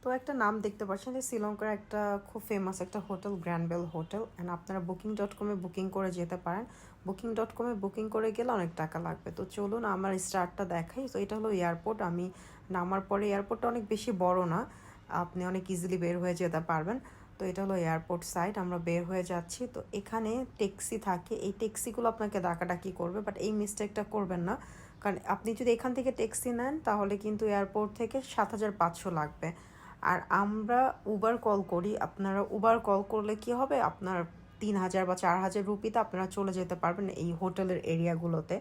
তো একটা নাম দেখতে পাচ্ছেন যে শ্রীলঙ্কার একটা খুব ফেমাস একটা হোটেল, গ্র্যান্ডবেল হোটেল। অ্যান্ড আপনারা বুকিং.com বুকিং করে যেতে পারেন। বুকিং.com বুকিং করে গেলে অনেক টাকা লাগবে। তো চলুন আমার স্টার্টটা দেখাই। তো এটা হলো এয়ারপোর্ট। আমি নামার পরে, এয়ারপোর্টটা অনেক বেশি বড় না, আপনি অনেক ইজিলি বের হয়ে যেতে পারবেন। তো এটা হলো এয়ারপোর্ট সাইড, আমরা বের হয়ে যাচ্ছি। তো এখানে ট্যাক্সি থাকে, এই ট্যাক্সিগুলো আপনাকে ডাকাডাকি করবে, বাট এই মিস্টেকটা করবেন না। কারণ আপনি যদি এখান থেকে ট্যাক্সি নেন তাহলে কিন্তু এয়ারপোর্ট থেকে 7,500 লাগবে। আর আমরা উবার কল করি, আপনারা উবার কল করলে কি হবে, আপনার 3,000 বা 4,000 রুপিতে আপনারা চলে যেতে পারবেন এই হোটেলের এরিয়াগুলোতে।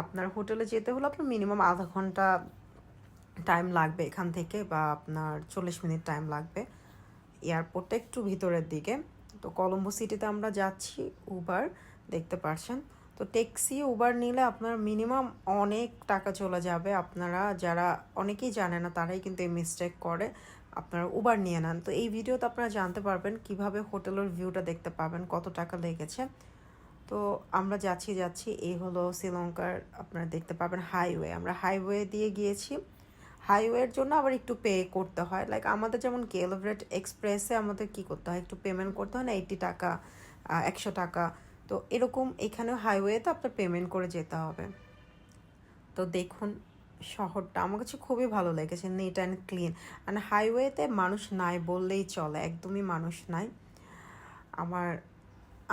আপনার হোটেলে যেতে হলে আপনার মিনিমাম আধা ঘন্টা টাইম লাগবে এখান থেকে, বা আপনার 40 মিনিট টাইম লাগবে। এয়ারপোর্টটা একটু ভিতরের দিকে। তো কলম্বো সিটিতে আমরা যাচ্ছি, উবার দেখতে পাচ্ছেন। তো ট্যাক্সি উবার নিলে আপনার মিনিমাম অনেক টাকা চলে যাবে। আপনারা যারা অনেকেই জানে না তারাই কিন্তু এই মিস্টেক করে, আপনারা উবার নিয়ে নেন। তো এই ভিডিওতে আপনারা জানতে পারবেন কিভাবে হোটেলের ভিউটা দেখতে পাবেন, কত টাকা লেগেছে। তো আমরা যাচ্ছি এই হলো শ্রীলঙ্কার, আপনারা দেখতে পাবেন হাইওয়ে। আমরা হাইওয়ে দিয়ে গিয়েছি। হাইওয়ের জন্য আবার একটু পে করতে হয়, লাইক আমাদের যেমন কেলভ্রেট এক্সপ্রেসে আমাদের কি করতে হয়, একটু পেমেন্ট করতে হয় না, 80 টাকা, 100 টাকা। তো এরকম এখানেও হাইওয়েতে আপনার পেমেন্ট করে যেতে হবে। তো দেখুন শহরটা আমার কাছে খুবই ভালো লেগেছে, নিট অ্যান্ড ক্লিন। মানে হাইওয়েতে মানুষ নাই বললেই চলে, একদমই মানুষ নাই। আমার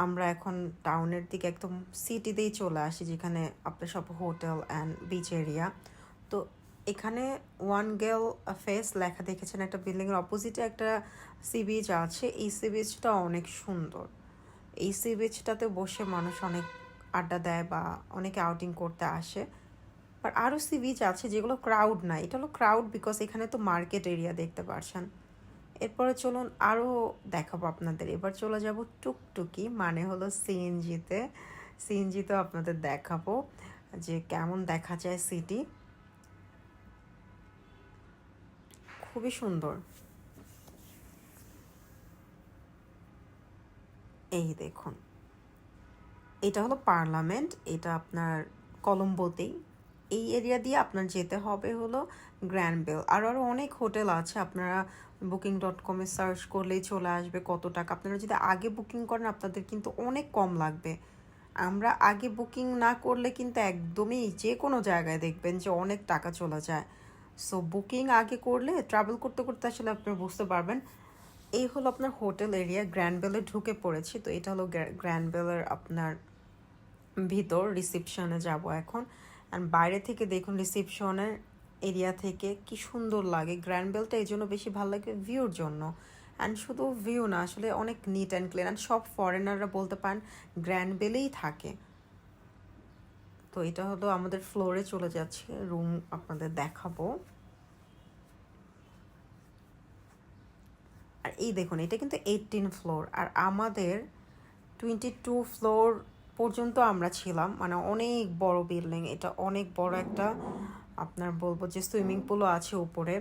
আমরা এখন টাউনের দিকে একদম সিটিতেই চলে আসি, যেখানে আপনার সব হোটেল অ্যান্ড বিচ এরিয়া। তো এখানে ওয়ান গেল ফেস লেখা দেখেছেন, একটা বিল্ডিংয়ের অপোজিটে একটা সি বিচ আছে। এই সি বিচটা অনেক সুন্দর। এই সি বিচটাতে বসে মানুষ অনেক আড্ডা দেয় বা অনেকে আউটিং করতে আসে। বাট আরও সি বিচ আছে যেগুলো ক্রাউড না, এটা হলো ক্রাউড বিকজ এখানে তো মার্কেট এরিয়া দেখতে পাচ্ছেন। এরপরে চলুন আরও দেখাবো আপনাদের। এবার চলে যাব টুকটুকি, মানে হলো সিএনজিতে। সিএনজিতেও আপনাদের দেখাবো যে কেমন দেখা যায় সিটি। খুবই সুন্দর। এই দেখুন, এটা হলো পার্লামেন্ট, এটা আপনার কলম্বোতেই। এই এরিয়া দিয়ে আপনার যেতে হবে হলো গ্র্যান্ডবেল। আরও অনেক হোটেল আছে, আপনারা বুকিং.com সার্চ করলেই চলে আসবে কত টাকা। আপনারা যদি আগে বুকিং করেন আপনাদের কিন্তু অনেক কম লাগবে। আমরা আগে বুকিং না করলে কিন্তু একদমই যে কোনো জায়গায় দেখবেন যে অনেক টাকা চলে যায়। সো বুকিং আগে করলে ট্রাভেল করতে করতে আসলে আপনারা বুঝতে পারবেন। এই হলো আপনার হোটেল এরিয়া, গ্র্যান্ডবেলে ঢুকে পড়েছি। তো এটা হলো গ্র্যান্ডবেলের আপনার ভিতর, রিসেপশনে যাব এখন। অ্যান্ড বাইরে থেকে দেখুন রিসেপশনের এরিয়া থেকে কি সুন্দর লাগে। গ্র্যান্ডবেলটা এই জন্য বেশি ভালো লাগে ভিউর জন্য। অ্যান্ড শুধু ভিউ না, আসলে অনেক নিট অ্যান্ড ক্লিন। অ্যান্ড সব ফরেনাররা বলতে পারেন গ্র্যান্ডবেলেই থাকে। তো এটা হলো আমাদের ফ্লোরে চলে যাচ্ছে, রুম আপনাদের দেখাবো। আর এই দেখুন এটা কিন্তু 18 ফ্লোর, আর আমাদের 22 ফ্লোর পর্যন্ত আমরা ছিলাম। মানে অনেক বড় বিল্ডিং, এটা অনেক বড় একটা, আপনার বলবো যে সুইমিং পুলও আছে উপরে।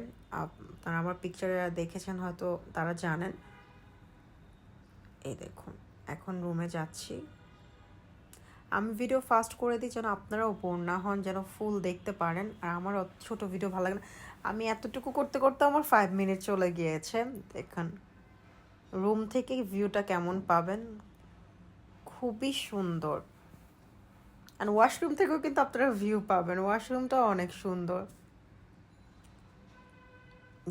আপনারা আমার পিকচারে দেখেছেন হয়তো, তারা জানেন। এই দেখুন এখন রুমে যাচ্ছি। আমি ভিডিও ফাস্ট করে দিই যেন আপনারাও বোর না হন, যেন ফুল দেখতে পারেন। আর আমার ছোট ভিডিও ভালো লাগে না, আমি এতটুকু করতে করতে আমার 5 মিনিট চলে গিয়েছে। দেখুন রুম থেকে ভিউটা কেমন পাবেন, খুবই সুন্দর। আর ওয়াশরুম থেকেও কিন্তু আপনারা ভিউ পাবেন, ওয়াশরুমটাও অনেক সুন্দর।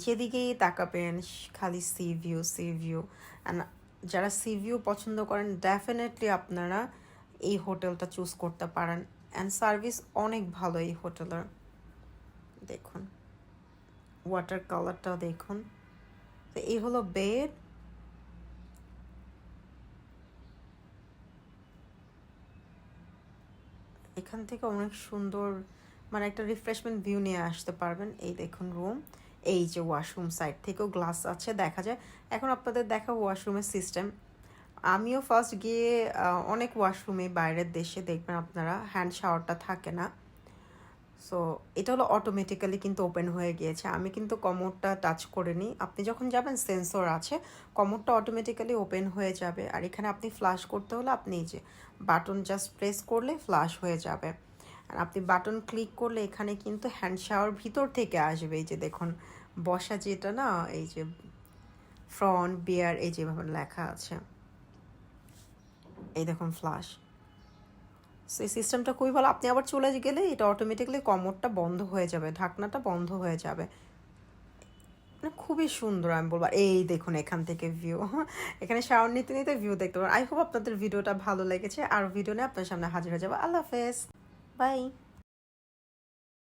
যেদিকেই তাকাবেন খালি C view C view. And যারা সি ভিউ পছন্দ করেন ডেফিনেটলি আপনারা এই হোটেলটা চুজ করতে পারেন। অ্যান্ড সার্ভিস অনেক ভালো এই হোটেলের। দেখুন ওয়াটার কালারটাও দেখুন। তো এই হলো বেড। এখান থেকে অনেক সুন্দর, মানে একটা রিফ্রেশমেন্ট ভিউ নিয়ে আসতে পারবেন। এই দেখুন রুম, এই যে ওয়াশরুম সাইড থেকেও গ্লাস আছে দেখা যায়। এখন আপনাদের দেখা ওয়াশরুমের সিস্টেম। আমিও ফার্স্ট গিয়ে অনেক ওয়াশরুমে বাইরের দেশে দেখবেন আপনারা হ্যান্ড শাওয়ারটা থাকে না। সো এটা হলো অটোমেটিক্যালি কিন্তু ওপেন হয়ে গিয়েছে, আমি কিন্তু কমোডটা টাচ করিনি। আপনি যখন যাবেন সেন্সর আছে, কমোডটা অটোমেটিক্যালি ওপেন হয়ে যাবে। আর এখানে আপনি ফ্লাশ করতে হলে আপনি এই যে বাটন জাস্ট প্রেস করলে ফ্লাশ হয়ে যাবে। আর আপনি বাটন ক্লিক করলে এখানে কিন্তু হ্যান্ড শাওয়ার ভিতর থেকে আসবে, এই যে দেখুন বসা যেটা না, এই যে ফ্রন্ট বিয়ার এই যেভাবে লেখা আছে, এই দেখুন ফ্লাশ। সেই সিস্টেমটা খুবই ভালো। আপনি আবার চলে গেলে এটা অটোমেটিক্যালি কমোডটা বন্ধ হয়ে যাবে, ঢাকনাটা বন্ধ হয়ে যাবে। মানে খুবই সুন্দর আমি বলবো। এই দেখুন এখান থেকে ভিউ, এখানে শাওয়ার নিতে নিতে ভিউ দেখতে পারেন। আই হোপ আপনাদের ভিডিওটা ভালো লেগেছে। আর ভিডিও নিয়ে আপনার সামনে হাজির হয়ে যাবো। আল্লাহ হাফেজ, বাই।